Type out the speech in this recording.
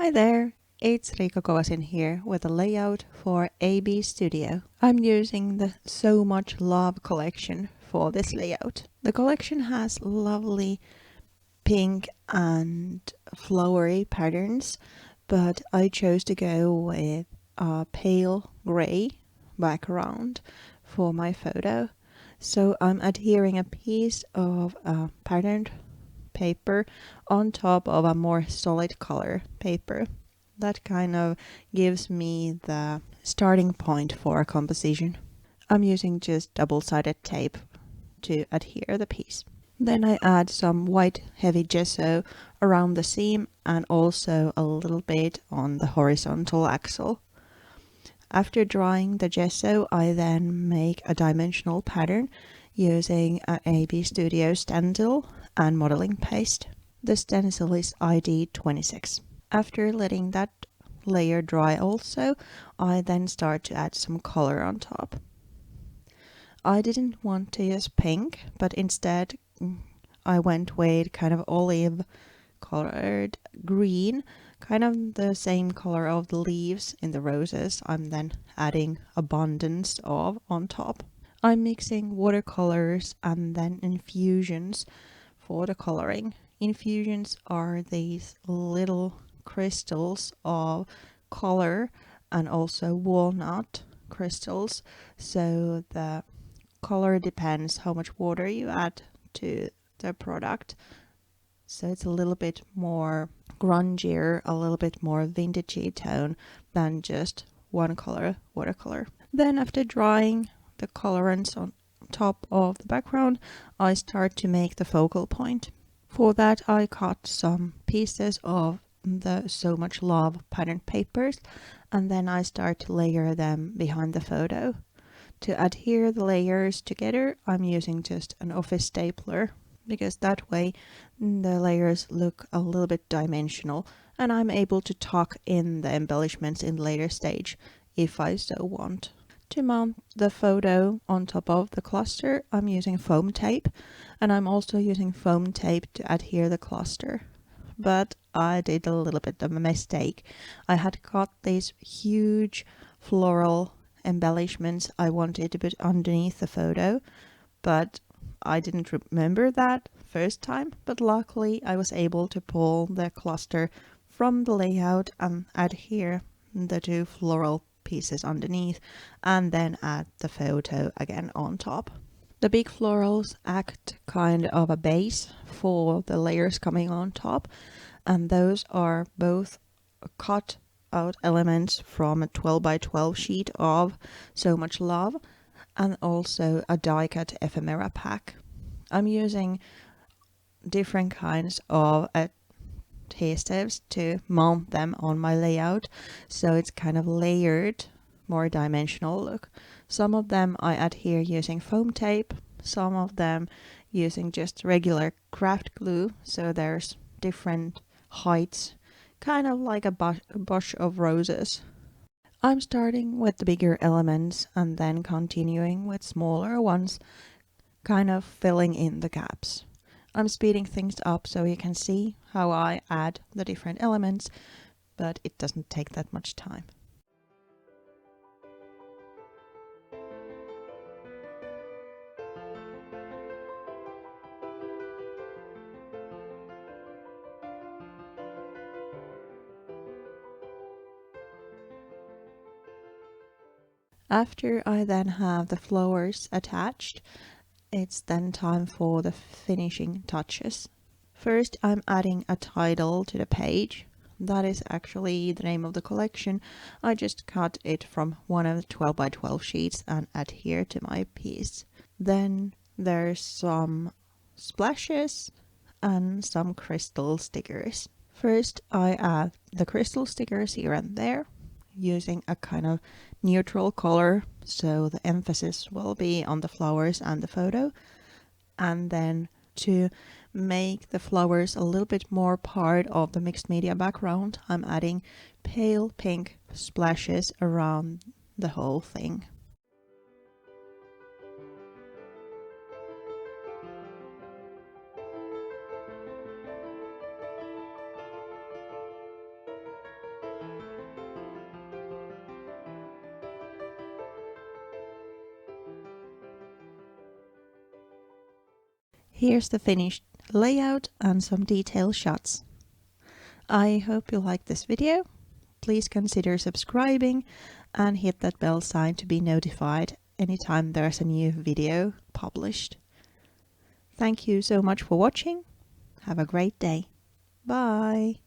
Hi there, it's Riikka Kovasin here with a layout for A.B.Studio. I'm using the So Much Love collection for this layout. The collection has lovely pink and flowery patterns, but I chose to go with a pale grey background for my photo. So I'm adhering a piece of patterned paper on top of a more solid color paper. That kind of gives me the starting point for a composition. I'm using just double-sided tape to adhere the piece. Then I add some white heavy gesso around the seam and also a little bit on the horizontal axle. After drying the gesso, I then make a dimensional pattern using an A.B.Studio stencil and modeling paste. The stencil is ID-216. After letting that layer dry also, I then start to add some color on top. I didn't want to use pink, but instead I went with kind of olive colored green, kind of the same color of the leaves in the roses. I'm then adding abundance of on top. I'm mixing watercolors and then infusions for the coloring. Infusions are these little crystals of color and also walnut crystals, so the color depends how much water you add to the product. So it's a little bit more grungier, a little bit more vintagey tone than just one color watercolor. Then after drying the colorants on top of the background, I start to make the focal point. For that I cut some pieces of the So Much Love pattern papers and then I start to layer them behind the photo. To adhere the layers together, I'm using just an office stapler because that way the layers look a little bit dimensional and I'm able to tuck in the embellishments in later stage if I so want. To mount the photo on top of the cluster, I'm using foam tape and I'm also using foam tape to adhere the cluster. But I did a little bit of a mistake. I had got these huge floral embellishments I wanted to put underneath the photo, but I didn't remember that first time, but luckily I was able to pull the cluster from the layout and adhere the two floral pieces underneath and then add the photo again on top. The big florals act kind of a base for the layers coming on top, and those are both cut out elements from a 12 by 12 sheet of So Much Love and also a die cut ephemera pack. I'm using different kinds of adhesives to mount them on my layout, so it's kind of layered, more dimensional look. Some of them I adhere using foam tape, some of them using just regular craft glue, so there's different heights, kind of like a bush of roses. I'm starting with the bigger elements and then continuing with smaller ones, kind of filling in the gaps. I'm speeding things up so you can see how I add the different elements, but it doesn't take that much time. After I then have the flowers attached, it's then time for the finishing touches. First, I'm adding a title to the page. That is actually the name of the collection. I just cut it from one of the 12 by 12 sheets and adhere to my piece. Then there's some splashes and some crystal stickers. First, I add the crystal stickers here and there using a kind of neutral color, so the emphasis will be on the flowers and the photo. And then to make the flowers a little bit more part of the mixed media background, I'm adding pale pink splashes around the whole thing. Here's the finished layout and some detailed shots. I hope you liked this video. Please consider subscribing and hit that bell sign to be notified anytime there's a new video published. Thank you so much for watching. Have a great day. Bye.